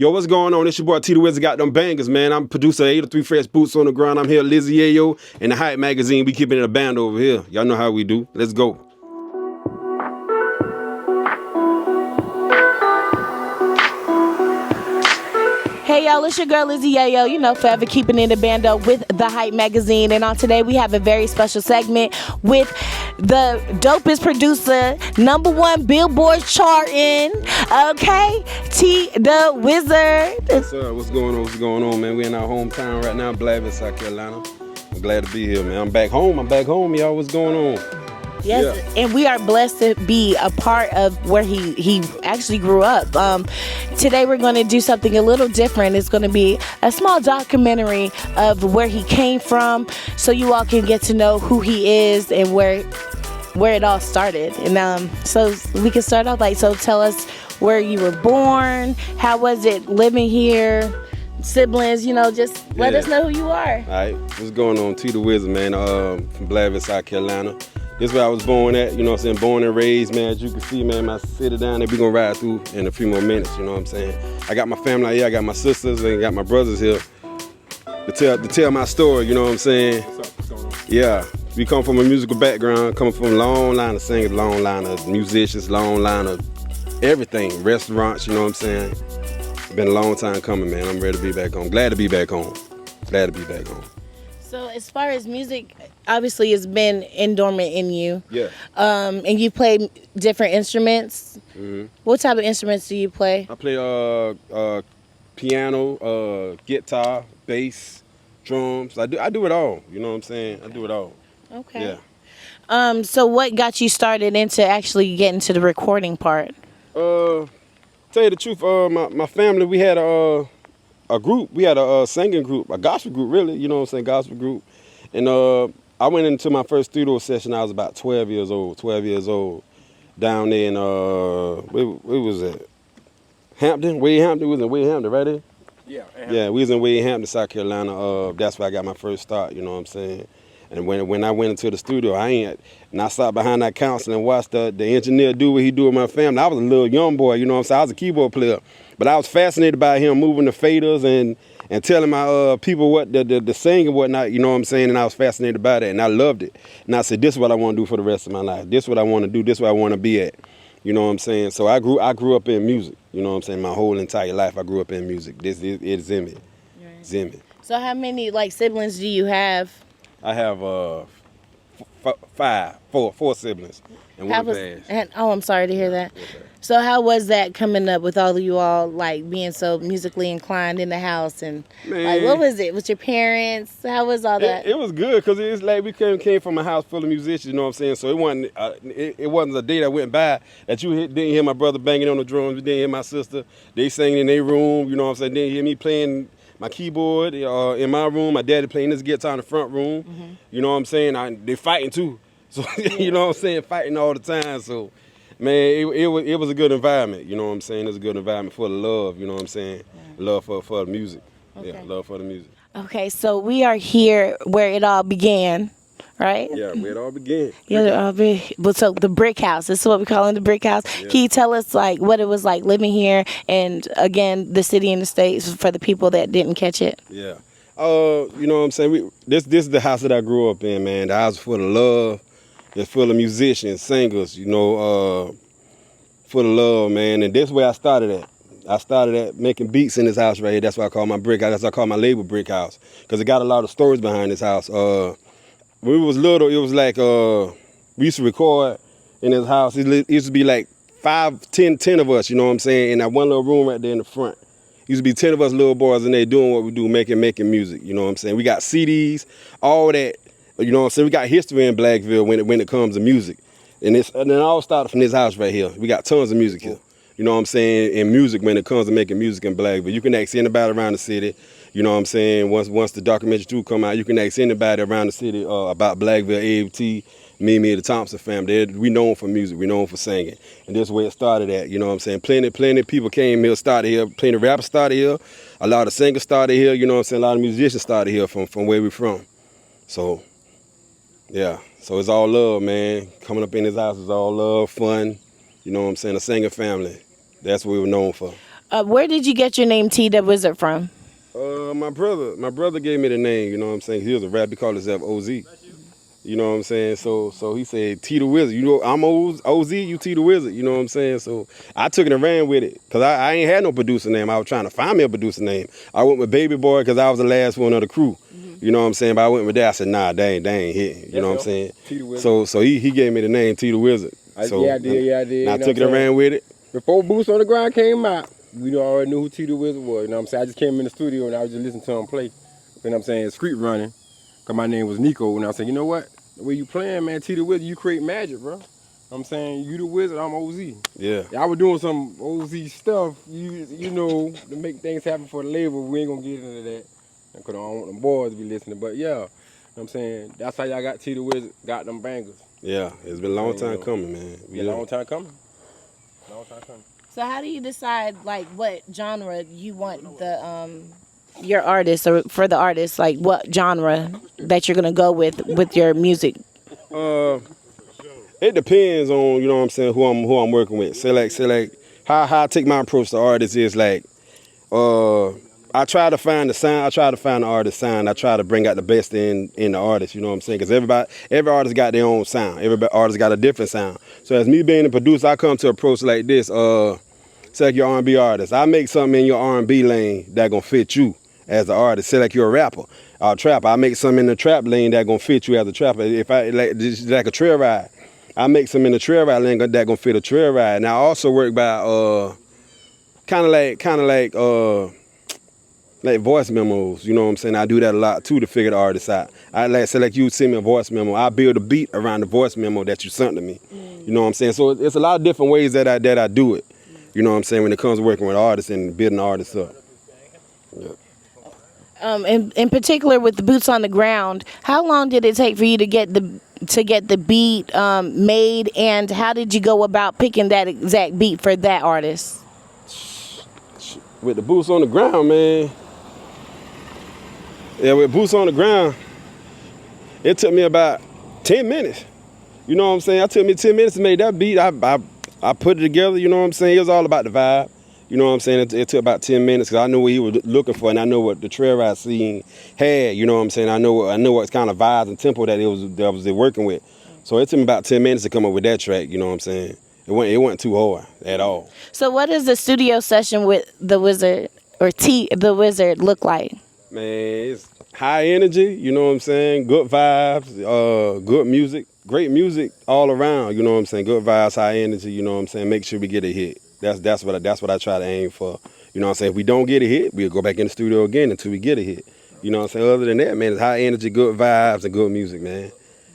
Yo, what's going on? It's your boy T the Wizard, got them bangers, man. I'm producer 803 Fresh Boots on the Ground. I'm here, Lizzie Yayo, and the Hype Magazine. We keeping it a band over here. Y'all know how we do. Let's go. Hey y'all, it's your girl Lizzie Yayo, you know, forever keeping in the Bando with the Hype Magazine. And on today we have a very special segment with the dopest producer, #1 Billboard charting, okay, T the Wizard. Yes, sir. What's going on? What's going on, man? We in our hometown right now, Blavin, South Carolina. I'm glad to be here, man. I'm back home, y'all. What's going on? Yes, yeah. And we are blessed to be a part of where he actually grew up. Today we're going to do something a little different. It's going to be a small documentary of where he came from, so you all can get to know who he is and where it all started. And so we can start off so tell us where you were born, how was it living here, siblings, just let us know who you are. All right, what's going on? T the Wizard, man, from Blavin, South Carolina. This is where I was born at, born and raised, man. As you can see, man, my city down there, we're going to ride through in a few more minutes, you know what I'm saying? I got my family out here, I got my sisters, and got my brothers here to tell my story, you know what I'm saying? What's going on? Yeah, we come from a musical background, coming from a long line of singers, long line of musicians, long line of everything, restaurants, you know what I'm saying? It's been a long time coming, man. I'm ready to be back home. Glad to be back home. So as far as music, obviously it's been dormant in you. Yeah. And you play different instruments. Mm-hmm. What type of instruments do you play? I play piano, guitar, bass, drums. I do it all. You know what I'm saying? I do it all. Okay. Yeah. So what got you started into actually getting to the recording part? Tell you the truth, my family, we had a group. We had a singing group, a gospel group, really. You know what I'm saying? Gospel group. And I went into my first studio session. I was about 12 years old, down there in where was it? Hampton, Wade Hampton. We was in Wade Hampton, right there? Yeah. Yeah, we was in Wade Hampton, South Carolina. That's where I got my first start. You know what I'm saying? And when I went into the studio, I sat behind that console and watched the engineer do what he do with my family. I was a little young boy, you know what I'm saying? I was a keyboard player, but I was fascinated by him moving the faders and telling my people what the sing and whatnot, you know what I'm saying? And I was fascinated by that, and I loved it. And I said, this is what I want to do for the rest of my life. This is what I want to do. This is where I want to be at. You know what I'm saying? So I grew up in music. You know what I'm saying? My whole entire life I grew up in music. It's in me. Right. It's in me. So how many siblings do you have? I have four siblings and one passed. I'm sorry to hear that. Okay. So how was that coming up with all of you all being so musically inclined in the house, and what was it with your parents? How was all that? It was good because it's like we came from a house full of musicians, you know what I'm saying? So it wasn't a day that went by that you didn't hear my brother banging on the drums, you didn't hear my sister, they singing in their room, you know what I'm saying? Didn't hear me playing my keyboard in my room, my daddy playing his guitar in the front room, Mm-hmm. you know what I'm saying? They fighting too, so you know what I'm saying? Fighting all the time, so. Man, it was a good environment, you know what I'm saying? It was a good environment full of love, you know what I'm saying? Yeah. Love for the music. Okay. Yeah, love for the music. Okay, so we are here where it all began, right? Yeah, where it all began. So the brick house, this is what we call it, the brick house. Yeah. Can you tell us what it was like living here, and again, the city and the states for the people that didn't catch it? Yeah. You know what I'm saying? This is the house that I grew up in, man. The house full of love. It's full of musicians, singers, full of love, man. And that's where I started at. I started at making beats in this house right here. That's why I call my brick house. That's why I call my label Brick House, because it got a lot of stories behind this house. When we was little, it was like we used to record in this house. It used to be like 10 of us, you know what I'm saying, in that one little room right there in the front. It used to be 10 of us little boys in there doing what we do, making music, you know what I'm saying. We got CDs, all that. You know what I'm saying? We got history in Blackville when it comes to music. And it all started from this house right here. We got tons of music here. You know what I'm saying? In music, when it comes to making music in Blackville. You can ask anybody around the city. You know what I'm saying? Once the documentary 2 come out, you can ask anybody around the city about Blackville, AFT, me, the Thompson family. We known for music. We known for singing. And this is where it started at. You know what I'm saying? Plenty people came here, started here. Plenty rappers started here. A lot of singers started here. You know what I'm saying? A lot of musicians started here from where we from. So... yeah, so it's all love, man. Coming up in this house is all love, fun. You know what I'm saying? A singing family. That's what we were known for. Where did you get your name T the Wizard from? My brother gave me the name, you know what I'm saying? He was a rap, he called himself OZ. You know what I'm saying? So he said T the Wizard. You know, I'm OZ, you T the Wizard, you know what I'm saying? So I took it and ran with it. Cause I ain't had no producer name. I was trying to find me a producer name. I went with Baby Boy cause I was the last one of the crew. You know what I'm saying? But I went with that. I said, nah, they ain't hitting. You know what I'm saying? T the Wizard. So he gave me the name T the Wizard. So I did. And I took it and ran with it. Before Boots on the Ground came out, we already knew who T the Wizard was. You know what I'm saying? I just came in the studio and I was just listening to him play. You know what I'm saying? Street running. Cause my name was Nico. And I said, you know what? The way you playing, man, T the Wizard, you create magic, bro. I'm saying, you the Wizard, I'm OZ. Yeah. I was doing some OZ stuff, you know, to make things happen for the label. We ain't gonna get into that. Cause I don't want them boys to be listening. But yeah, you know what I'm saying? That's how y'all got T the Wizard, got them bangers. Yeah, it's been a long time coming, man. Yeah, long time coming. Long time coming. So how do you decide like what genre you want the your artist or for the artist, like what genre that you're gonna go with your music? It depends on, you know what I'm saying, who I'm working with. Say like how I take my approach to artists is like I try to find the sound, I try to find the artist sound, I try to bring out the best in the artist, you know what I'm saying? Because every artist got their own sound. Every artist got a different sound. So as me being a producer, I come to an approach like this, say like you're R&B artist. I make something in your R&B lane that gonna fit you as an artist. Say like you're a rapper or a trapper. I make something in the trap lane that gonna fit you as a trapper. If I like a trail ride, I make some in the trail ride lane that gonna fit a trail ride. And I also work by kind of like voice memos, you know what I'm saying? I do that a lot too to figure the artist out. I say like you send me a voice memo, I build a beat around the voice memo that you sent to me. You know what I'm saying? So it's a lot of different ways that I do it. You know what I'm saying, when it comes to working with artists and building artists up. Yeah. In particular with the Boots on the Ground, how long did it take for you to get the beat made, and how did you go about picking that exact beat for that artist? With the Boots on the Ground, man. Yeah, with Boots on the Ground, it took me about 10 minutes. You know what I'm saying? It took me 10 minutes to make that beat. I put it together, you know what I'm saying? It was all about the vibe. You know what I'm saying? It took about 10 minutes because I knew what he was looking for, and I know what the trail ride scene had. You know what I'm saying? I know what kind of vibes and tempo that was working with. So it took me about 10 minutes to come up with that track. You know what I'm saying? It wasn't too hard at all. So what does the studio session with the Wizard or T the Wizard look like? Man, it's high energy. You know what I'm saying? Good vibes, good music, great music all around. You know what I'm saying? Good vibes, high energy. You know what I'm saying? Make sure we get a hit. That's what I try to aim for. You know what I'm saying? If we don't get a hit, we'll go back in the studio again until we get a hit. You know what I'm saying? Other than that, man, it's high energy, good vibes, and good music, man.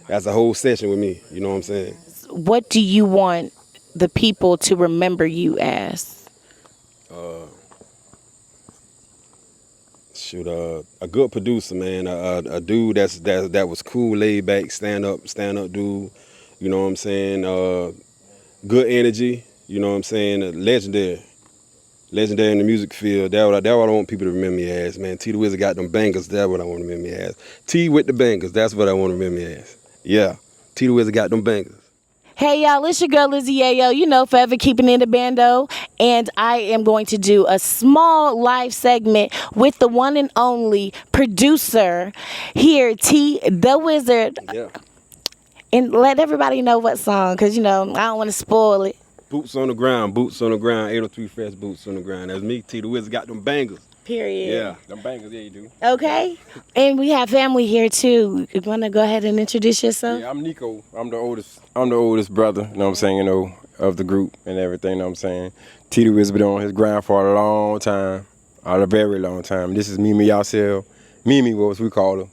That's a whole session with me. You know what I'm saying? What do you want the people to remember you as? A good producer, man. A dude that was cool, laid back, stand up dude. You know what I'm saying? Good energy. You know what I'm saying? Legendary in the music field. That's what I want people to remember me as, man. T the Wizard got them bangers. That's what I want to remember me as. T with the bangers. That's what I want to remember me as. Yeah, T the Wizard got them bangers. Hey y'all, it's your girl Lizzie Yayo, you know, forever keeping in the Bando, and I am going to do a small live segment with the one and only producer here, T the Wizard. Yeah. And let everybody know what song, because, you know, I don't want to spoil it. Boots on the ground, 803 Fresh Boots on the ground. That's me, T the Wizard got them bangers. Period. Yeah. Them bangers, yeah, you do. Okay. And we have family here too. You want to go ahead and introduce yourself? Yeah, I'm Nico. I'm the oldest brother, you know what I'm saying, you know, of the group and everything, you know what I'm saying. T the Wizard been on his grind for a long time, a very long time. This is Mimi Yacel. Mimi, what we call her.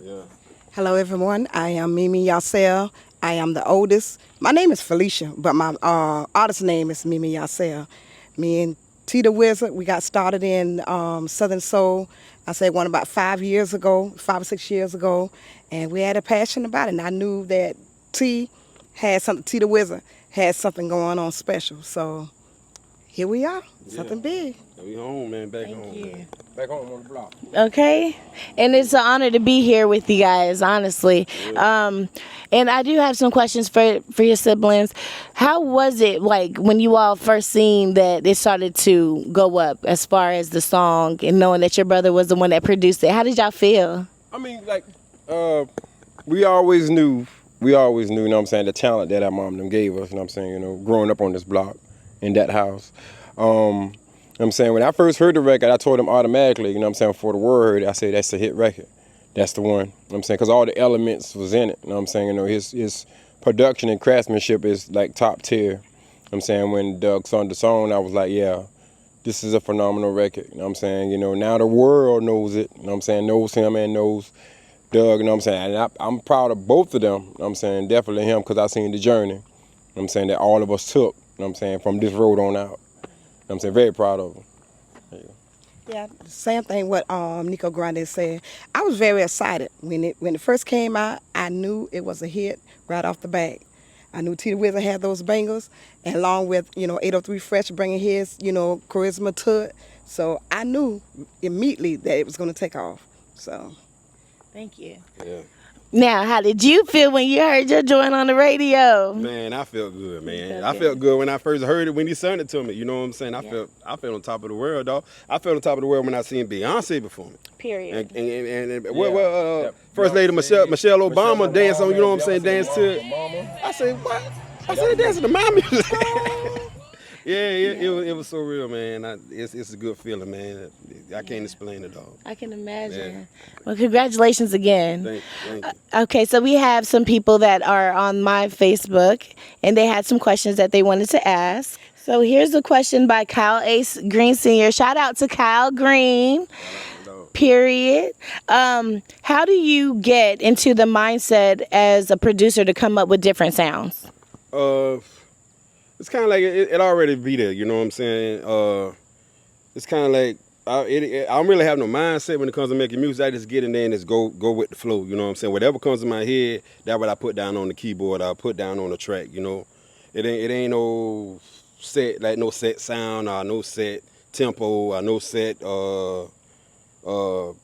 Yeah. Hello, everyone. I am Mimi Yacel. I am the oldest. My name is Felicia, but my artist name is Mimi Yacel. Me and T the Wizard, we got started in Southern Soul, I say about 5 or 6 years ago, and we had a passion about it. And I knew that T the Wizard had something going on special. So here we are, something big. We home, man. Back Thank home. you. Man. Back home on the block. Okay, and it's an honor to be here with you guys, honestly. And I do have some questions for your siblings. How was it like when you all first seen that it started to go up as far as the song and knowing that your brother was the one that produced it? How did y'all feel? I mean, like, we always knew, you know what I'm saying, the talent that our mom and them gave us, you know what I'm saying, you know, growing up on this block, in that house. You know what I'm saying, when I first heard the record, I told him automatically, you know what I'm saying, before the word heard it, I said, that's a hit record. That's the one, you know what I'm saying, because all the elements was in it, you know what I'm saying, you know, his production and craftsmanship is like top tier. You know what I'm saying, when Doug sung the song, I was like, yeah, this is a phenomenal record, you know what I'm saying, you know, now the world knows it, you know what I'm saying, knows him and knows Doug, you know what I'm saying, and I'm proud of both of them, you know what I'm saying, definitely him, because I seen the journey, you know what I'm saying, that all of us took, you know what I'm saying, from this road on out. You know what I'm saying, very proud of him. Yeah, same thing what Nico Grande said. I was very excited when it first came out. I knew it was a hit right off the bat. I knew T the Wizard had those bangles, and along with 803 Fresh bringing his charisma to it. So I knew immediately that it was going to take off. So Thank you. Yeah. Now, how did you feel when you heard your joint on the radio? Man, I felt good, man. felt I good. felt good when I first heard it, when he sung it to me. You know what I'm saying? I felt on top of the world, dog. I felt on top of the world when I seen Beyonce perform it. Period. First Lady Michelle Obama dance on, you know what I'm saying, dance to it. Mama. I said, what? I said, dancing to my music. It was so real, man. It's a good feeling, man. I can't explain it, dog. I can imagine. Yeah. Well, congratulations again. Thank you. Okay, so we have some people that are on my Facebook, and they had some questions that they wanted to ask. So here's a question by Kyle Ace Green Sr. Shout out to Kyle Green. Period. How do you get into the mindset as a producer to come up with different sounds? It's kind of like it already be there, you know what I'm saying? It's kind of like I don't really have no mindset when it comes to making music. I just get in there and just go with the flow, you know what I'm saying? Whatever comes in my head, that's what I put down on the keyboard. I put down on the track, you know. It ain't no set sound or no set tempo or no set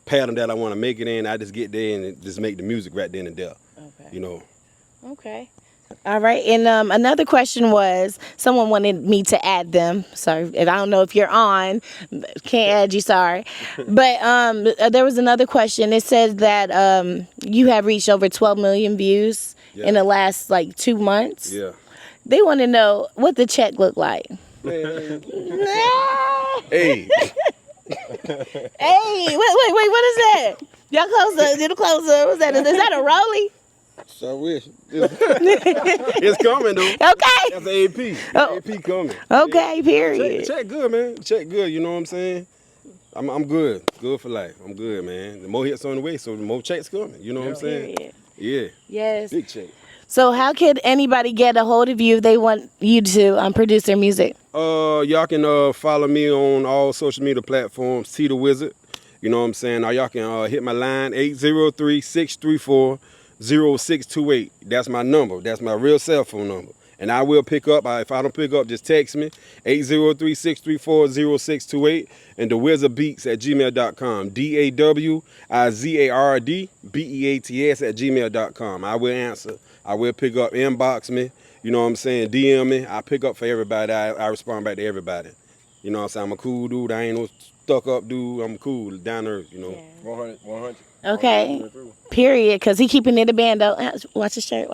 pattern that I want to make it in. I just get there and just make the music right then and there. Okay. You know. Okay. All right. And another question was, someone wanted me to add them. Sorry, I don't know if you're on. Can't add you, sorry. But there was another question. It said that you have reached over 12 million views in the last, 2 months. Yeah. They want to know what the check looked like. Man. Hey. Hey, wait, what is that? Y'all close up. Did it close up? What's that? Is that a rollie? So I wish. It's coming, though. Okay. That's the AP. Oh. AP coming. Okay, Yeah. period. Check good, man. Check good, you know what I'm saying? I'm good. Good for life. I'm good, man. The more hits on the way, so the more checks coming. You know what I'm saying? Period. Yeah. Yes. Big check. So how could anybody get a hold of you if they want you to produce their music? Y'all can follow me on all social media platforms, T the Wizard. You know what I'm saying? Or y'all can hit my line, 803-634-0628. That's my number. That's my real cell phone number. And I will pick up. If I don't pick up, just text me, 803-634-0628. And thewizardbeats@gmail.com. DAWIZARDBEATS@gmail.com. I will answer. I will pick up. Inbox me. You know what I'm saying? DM me. I pick up for everybody. I respond back to everybody. You know what I'm saying? I'm a cool dude. I ain't no stuck up dude. I'm cool, down to earth, you know. Yeah. 100. Okay. Period. Because he keeping it a bando. Watch his shirt.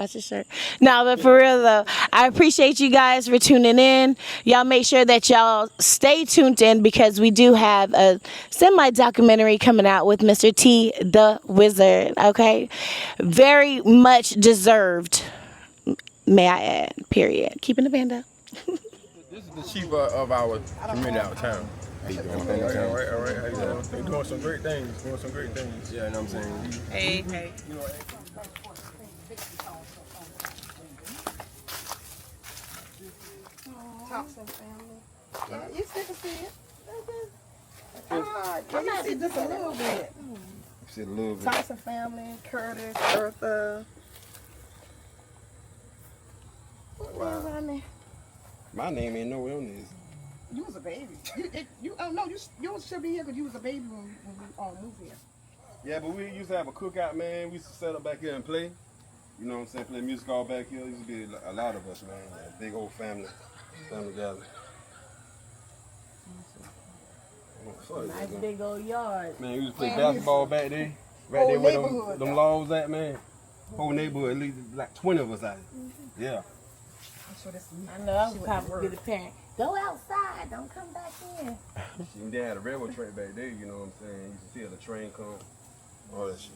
No, but for real, though, I appreciate you guys for tuning in. Y'all make sure that y'all stay tuned in because we do have a semi-documentary coming out with Mr. T the Wizard. Okay? Very much deserved, may I add. Period. Keeping the bando. This is the chief of our community out of town. How you doing? All right. How you doing? They're doing some great things. Yeah, you know what I'm saying? Hey. You know, Thompson Family. Yeah, you still can see it. Can you see just a little bit? See a little bit. Thompson Family, Curtis, Bertha. What was on there? My name ain't nowhere on this. You was a baby. You oh no, you should be here because you was a baby when we all moved here. Yeah, but we used to have a cookout, man. We used to set up back here and play. You know what I'm saying? Play music all back here. Used to be a lot of us, man. A big old family gathering. Nice big old yard. Man, we used to play basketball back there. Right there where them laws at, man. Whole neighborhood, at least like 20 of us out here. Yeah. I know I was probably the parent. Go outside, don't come back in. They had a railroad track back there, you know what I'm saying? You used to see the train come, all that shit.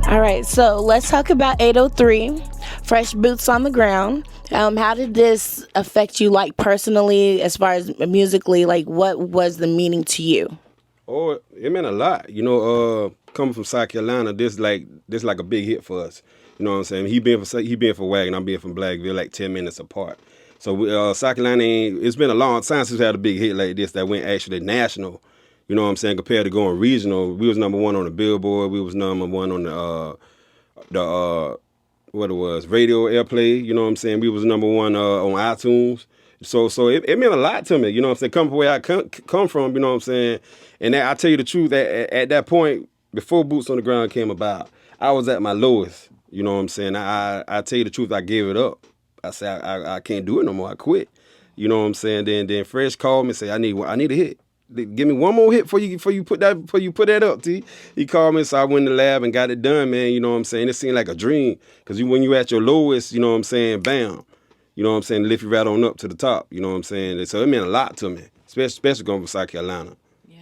All right, so let's talk about 803, Fresh Boots on the Ground. How did this affect you, like personally, as far as musically? Like, what was the meaning to you? Oh, it meant a lot. You know, coming from South Carolina, this like a big hit for us. You know what I'm saying? He being for Wagon, I'm being from Blackville, like 10 minutes apart. So South Carolina, it's been a long time since we had a big hit like this that went actually national. You know what I'm saying? Compared to going regional, we was number one on the Billboard. We was number one on the what it was, radio airplay. You know what I'm saying? We was number one on iTunes. So it meant a lot to me. You know what I'm saying? Coming from where I come from. You know what I'm saying? And I tell you the truth, at that point, before Boots on the Ground came about, I was at my lowest. You know what I'm saying? I tell you the truth, I gave it up. I said I can't do it no more. I quit. You know what I'm saying? Then Fresh called me and said I need a hit. Give me one more hit before you put that up, T. He called me, so I went in the lab and got it done, man. You know what I'm saying? It seemed like a dream. Because when you at your lowest, you know what I'm saying, bam. You know what I'm saying? Lift you right on up to the top. You know what I'm saying? And so it meant a lot to me, especially going from South Carolina. Yeah.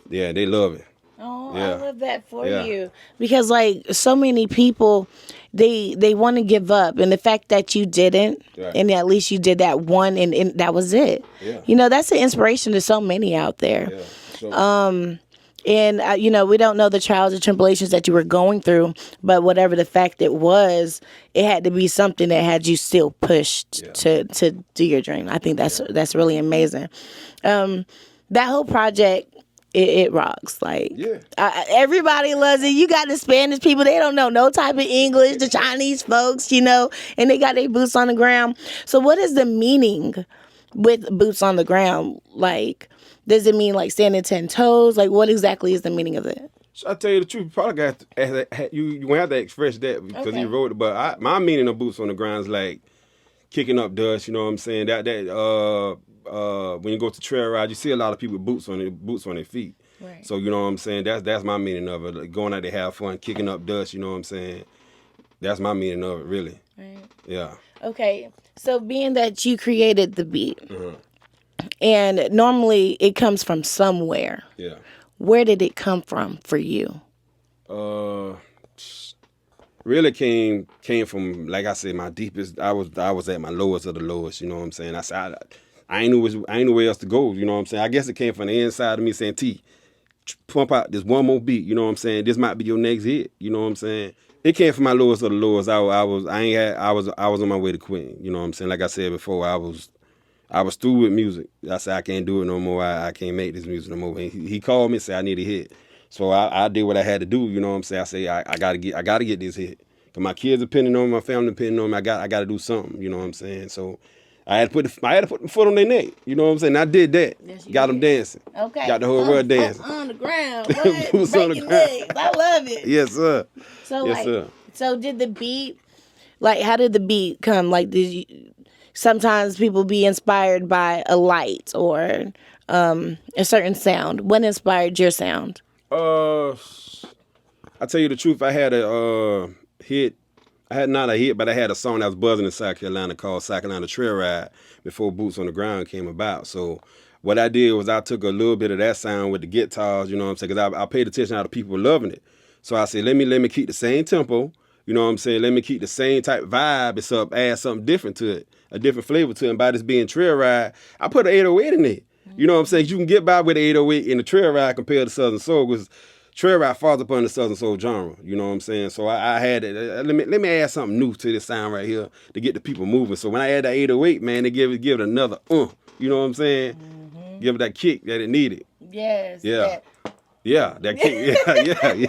Yeah, they love it. Oh, yeah. I love that for you. Because, like, so many people, they want to give up. And the fact that you didn't, and at least you did that one, and that was it. Yeah. You know, that's an inspiration to so many out there. Yeah, sure. And, you know, we don't know the trials and tribulations that you were going through, but whatever the fact it was, it had to be something that had you still pushed to do your dream. I think that's really amazing. That whole project, it rocks. Like, everybody loves it. You got the Spanish people, they don't know no type of English, the Chinese folks, you know, and they got their boots on the ground. So what is the meaning with boots on the ground? Like, does it mean like standing 10 toes? Like, what exactly is the meaning of it? So I tell you the truth, you probably got you gonna have to express that because he wrote it. But my meaning of boots on the ground is like kicking up dust. You know what I'm saying? That when you go to trail ride, you see a lot of people with boots on their feet. Right. So you know what I'm saying? That's my meaning of it. Like, going out to have fun, kicking up dust. You know what I'm saying? That's my meaning of it, really. Right. Yeah. Okay. So being that you created the beat. And normally it comes from somewhere. Yeah. Where did it come from for you? Really came from, like I said, my deepest. I was at my lowest of the lowest. You know what I'm saying? I said I ain't knew where else to go. You know what I'm saying? I guess it came from the inside of me saying, T, pump out this one more beat. You know what I'm saying? This might be your next hit. You know what I'm saying? It came from my lowest of the lowest. I was on my way to quitting. You know what I'm saying? Like I said before, I was through with music. I said, I can't do it no more. I can't make this music no more. And he called me and said, I need a hit. So I did what I had to do. You know what I'm saying? I say, I gotta get this hit. Cause my kids depending on me, my family depending on me. I gotta do something. You know what I'm saying? So I had to put the foot on their neck. You know what I'm saying? I did that. Yes, got them dancing. Okay. Got the whole world dancing. On the ground. What? Breaking legs. I love it. Yes, sir. So yes, sir. So did the beat, like, how did the beat come? Like, did you? Sometimes people be inspired by a light or a certain sound. What inspired your sound? I tell you the truth. I had a hit. I had not a hit, but I had a song that was buzzing in South Carolina called South Carolina Trail Ride before Boots on the Ground came about. So what I did was I took a little bit of that sound with the guitars, you know what I'm saying? Because I paid attention how the people were loving it. So I said, let me keep the same tempo. You know what I'm saying? Let me keep the same type of vibe, add something different to it, a different flavor to it. And by this being Trail Ride, I put an 808 in it. You know what I'm saying? You can get by with an 808 in the Trail Ride compared to Southern Soul. Because trail rap falls up under the Southern Soul genre. You know what I'm saying? So I had it. Let me add something new to this sound right here to get the people moving. So when I add that 808, man, they give it another you know what I'm saying? Mm-hmm. Give it that kick that it needed. Yes. Yeah. Yeah, that kick.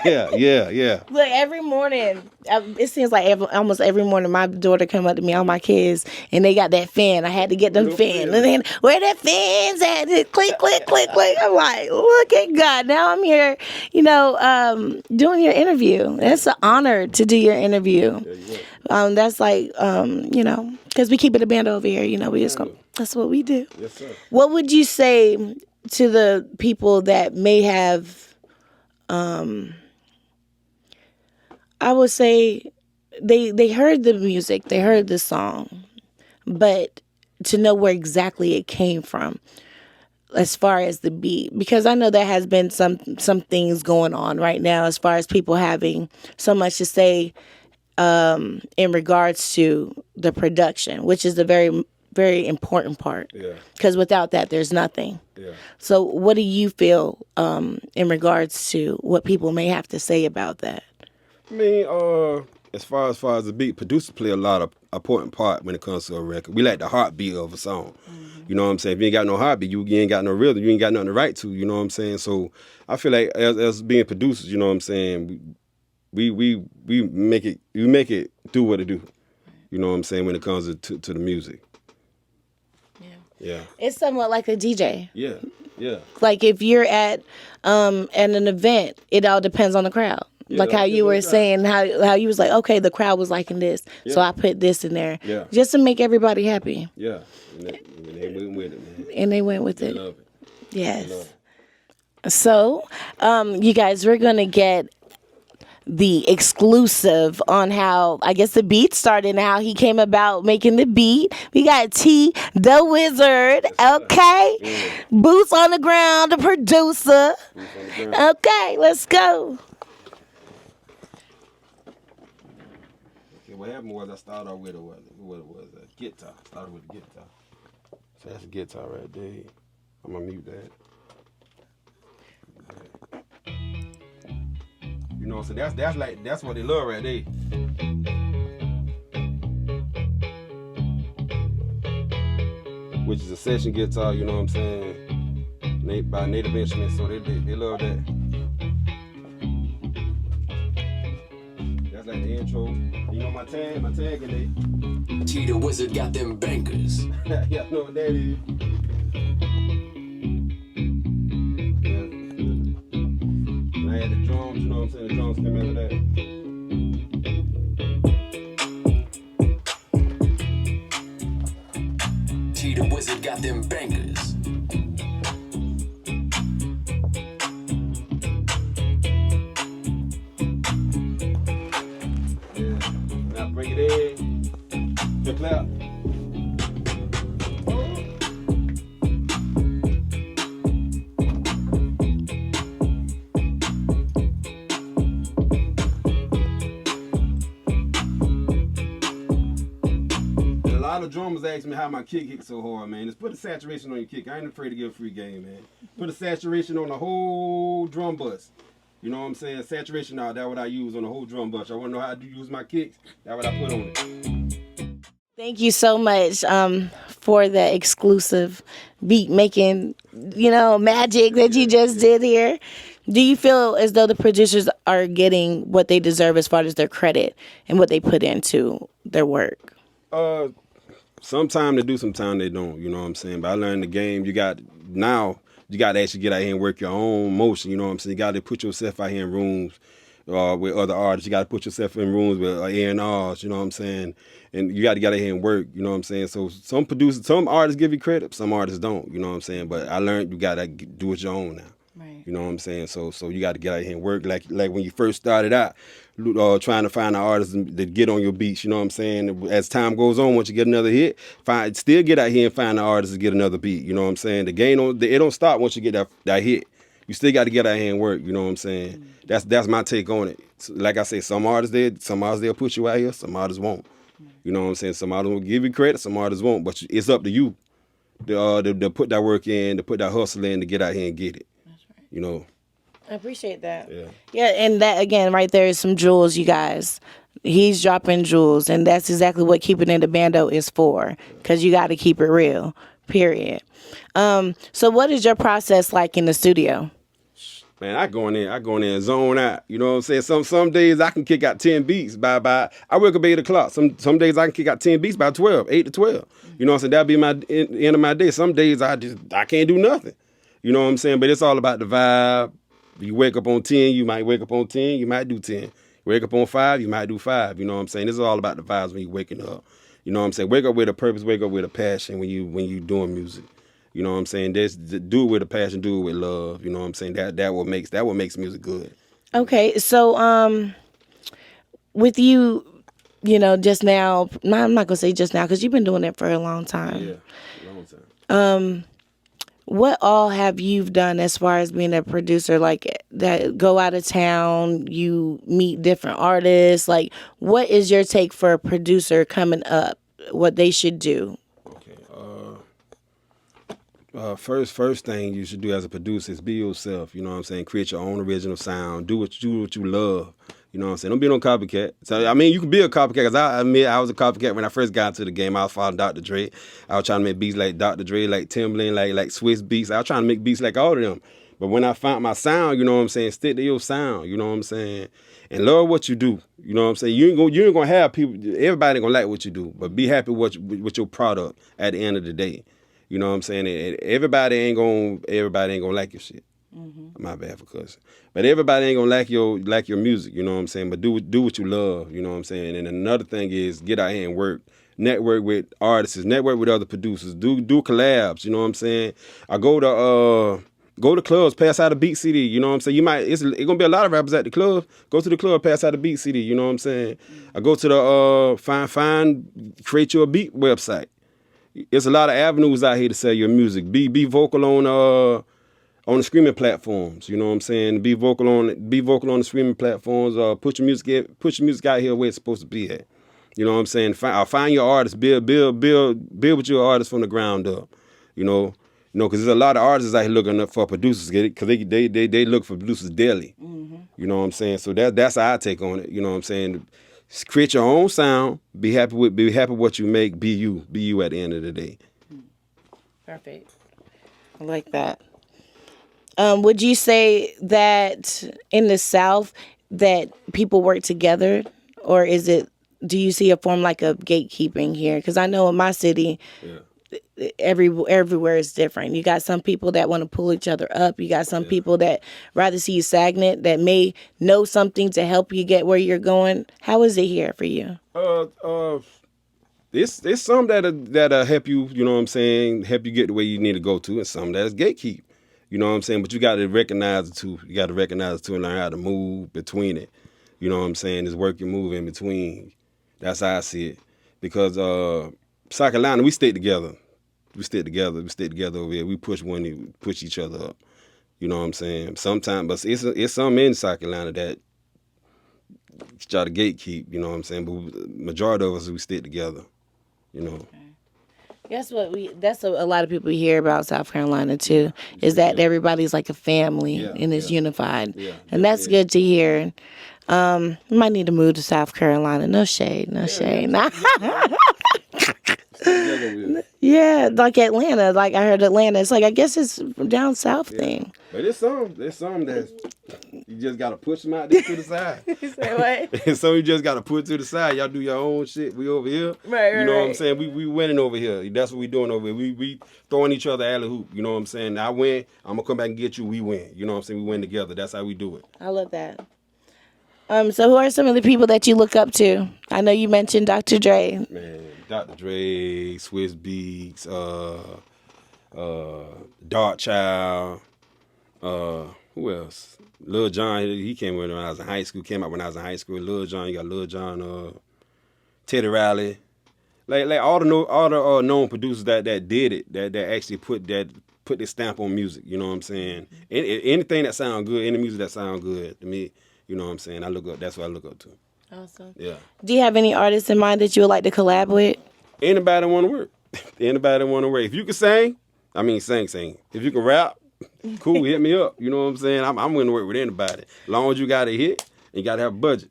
Yeah. Look, every morning, it seems like almost every morning, my daughter come up to me, all my kids, and they got that fan. I had to get them fan. And then, where the fans at? Click, click, click, click. I'm like, look at God. Now I'm here, doing your interview. It's an honor to do your interview. That's like, because we keep it a band over here. That's what we do. Yes, sir. What would you say to the people that may have, I would say they heard the music, they heard the song, but to know where exactly it came from as far as the beat, because I know there has been some things going on right now as far as people having so much to say in regards to the production, which is the very, very important part. Yeah. Because without that, there's nothing. Yeah. So what do you feel in regards to what people may have to say about that? I mean, as far as the beat, producers play a lot of important part when it comes to a record. We like the heartbeat of a song. Mm-hmm. You know what I'm saying? If you ain't got no heartbeat, you ain't got no rhythm, you ain't got nothing to write to, you know what I'm saying? So I feel like as being producers, you know what I'm saying, we make it do what it do. You know what I'm saying, when it comes to the music. Yeah. It's somewhat like a DJ. Yeah. Like if you're at an event, it all depends on the crowd. Yeah, like how you were saying, how you was like, okay, the crowd was liking this, so I put this in there, just to make everybody happy. Yeah, and they went with it, man. And they went with they it. Love it. Yes. They love it. So, you guys, we're gonna get the exclusive on how, I guess, the beat started and how he came about making the beat. We got T, the Wizard, okay? Yeah. Boots on the ground, the producer. Okay, let's go. Okay, what happened was I started off with a guitar. Started with the guitar. So that's a guitar right there. I'm gonna mute that. You know, so that's what they love right there. Which is a session guitar, you know what I'm saying? By Native Instruments, so they love that. That's like the intro. You know my tag in there. T the Wizard got them bangers. Yeah, I know what that is. I had the drums, you know what I'm saying? The drums came out of that. T the Wizard got them bangers. Yeah. Now bring it in. The clap. A lot of drummers ask me how my kick hits so hard, man. Just put a saturation on your kick. I ain't afraid to give a free game, man. Put a saturation on the whole drum bus. You know what I'm saying? Saturation out, that's what I use on the whole drum bus. I want to know how to use my kicks. That's what I put on it. Thank you so much for the exclusive beat making, magic that you just did here. Do you feel as though the producers are getting what they deserve as far as their credit and what they put into their work? Sometime they do, sometime they don't, you know what I'm saying? But I learned the game, you got to actually get out here and work your own motion, you know what I'm saying? You got to put yourself out here in rooms with other artists. You got to put yourself in rooms with A&Rs, you know what I'm saying? And you got to get out here and work, you know what I'm saying? So some artists give you credit, some artists don't, you know what I'm saying? But I learned you got to do it your own now. Right. You know what I'm saying? So you got to get out here and work like when you first started out, trying to find an artist that get on your beats, you know what I'm saying? As time goes on, once you get another hit, still get out here and find an artist to get another beat, you know what I'm saying? The game it don't stop once you get that hit. You still got to get out here and work, you know what I'm saying? That's my take on it. So, like I say, some artists they'll put you out here, some artists won't. You know what I'm saying? Some artists will give you credit, some artists won't, but it's up to you to put that work in, to put that hustle in, to get out here and get it. You know. I appreciate that. Yeah. Yeah, and that again, right there is some jewels, you guys. He's dropping jewels, and that's exactly what keeping in the bando is for. Because you got to keep it real. Period. So, what is your process like in the studio? Man, I go in there and zone out. You know what I'm saying? Some days I can kick out 10 beats by I wake up at 8 o'clock. Some days I can kick out 10 beats by 12, 8 to 12. You know what I'm saying? That'll be my end of my day. Some days I can't do nothing. You know what I'm saying? But it's all about the vibe. You wake up on 10, you might wake up on 10, you might do 10. Wake up on 5, you might do 5. You know what I'm saying? This is all about the vibes when you're waking up. You know what I'm saying? Wake up with a purpose, wake up with a passion when you doing music. You know what I'm saying? Do it with a passion, do it with love. You know what I'm saying? That what makes music good. Okay, so with you, just now, I'm not gonna say just now because you've been doing it for a long time. Yeah, long time. What all have you done as far as being a producer? Like that, go out of town, you meet different artists. Like, what is your take for a producer coming up? What they should do? First thing you should do as a producer is be yourself. You know what I'm saying? Create your own original sound. Do what you love. You know what I'm saying? Don't be no copycat. So I mean, you can be a copycat. Because I admit I was a copycat when I first got into the game. I was following Dr. Dre. I was trying to make beats like Dr. Dre, like Timbaland, like Swiss beats. I was trying to make beats like all of them. But when I found my sound, you know what I'm saying? Stick to your sound. You know what I'm saying? And love what you do. You know what I'm saying? You ain't gonna have people. Everybody ain't gonna like what you do. But be happy with your product at the end of the day. You know what I'm saying? And everybody ain't gonna like your shit. Mm-hmm. My bad for cussing. But everybody ain't gonna like your music, you know what I'm saying? But do what you love, you know what I'm saying? And another thing is get out here and work. Network with artists, network with other producers, do collabs, you know what I'm saying? I go to clubs, pass out a beat CD, you know what I'm saying? It's gonna be a lot of rappers at the club. Go to the club, pass out a beat CD, you know what I'm saying? I go to the create you a beat website. There's a lot of avenues out here to sell your music. Be vocal on the streaming platforms. You know what I'm saying? Be vocal on the streaming platforms. Put your music out here where it's supposed to be at. You know what I'm saying? Find your artists. Build with your artists from the ground up. You know, because there's a lot of artists out here looking up for producers because they look for producers daily. Mm-hmm. You know what I'm saying? So that's how I take on it. You know what I'm saying? Create your own sound. Be happy with what you make. Be you at the end of the day. Perfect. I like that. Would you say that in the South that people work together, or do you see a form like of gatekeeping here? Because I know in my city, everywhere is different. You got some people that want to pull each other up. You got some people that rather see you stagnant, that may know something to help you get where you're going. How is it here for you? It's some that'll help you, you know what I'm saying, help you get the way you need to go to, and some that's gatekeep. You know what I'm saying? But you got to recognize the two. You got to recognize the two and learn how to move between it. You know what I'm saying? Just work and move in between. That's how I see it. Because South Carolina, we stick together. We stick together over here. We push each other up. You know what I'm saying? Sometimes, but it's some in South Carolina that try to gatekeep. You know what I'm saying? But majority of us, we stick together. You know. That's what a lot of people hear about South Carolina too, is that everybody's like a family and it's unified. Yeah, and that's good to hear. You might need to move to South Carolina. No shade. Yeah, like Atlanta. Like I heard Atlanta. It's like I guess it's down south thing. But there's some that you just gotta push them out there to the side. You say what? And some you just gotta put to the side. Y'all do your own shit. We over here. Right. You know what I'm saying? We winning over here. That's what we doing over here. We throwing each other alley hoop. You know what I'm saying? I win. I'm gonna come back and get you. We win. You know what I'm saying? We win together. That's how we do it. I love that. So who are some of the people that you look up to? I know you mentioned Dr. Dre. Man, Dr. Dre, Swiss Beats, Dark Child, who else? Lil Jon, he came when I was in high school, came out when I was in high school. Lil Jon, you got Lil Jon, Teddy Riley. Like all the known producers that did it, that actually put their stamp on music, you know what I'm saying? Anything that sound good, any music that sound good to me, you know what I'm saying? That's what I look up to. Awesome. Yeah. Do you have any artists in mind that you would like to collab with? Anybody want to work. Anybody want to work. If you can sing, sing. If you can rap, Cool, hit me up. You know what I'm saying? I'm willing to work with anybody. As long as you got a hit, and you got to have a budget.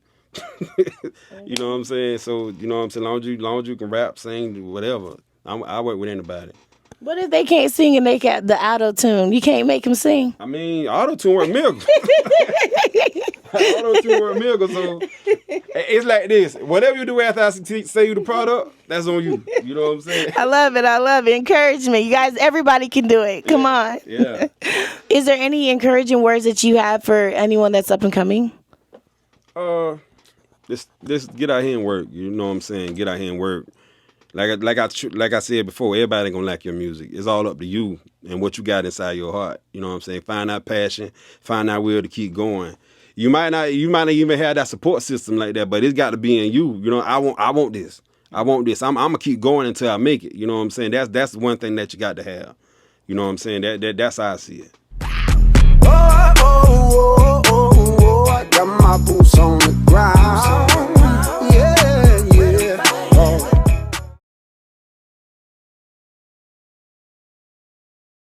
You know what I'm saying? So, you know what I'm saying? Long as you can rap, sing, whatever, I work with anybody. What if they can't sing and they got the auto tune? You can't make them sing. I mean, auto-tune work miracles. Auto-tune work miracles. So it's like this. Whatever you do after I say you the product, that's on you. You know what I'm saying? I love it. I love it. Encouragement. You guys, everybody can do it. Come on. Yeah. Is there any encouraging words that you have for anyone that's up and coming? Just get out here and work. You know what I'm saying? Get out here and work. Like I said before, everybody ain't gonna like your music. It's all up to you and what you got inside your heart. You know what I'm saying? Find that passion, find that will to keep going. You might not even have that support system like that, but it's got to be in you. You know, I want this. I want this. I'm gonna keep going until I make it. You know what I'm saying? That's one thing that you got to have. You know what I'm saying? That's how I see it.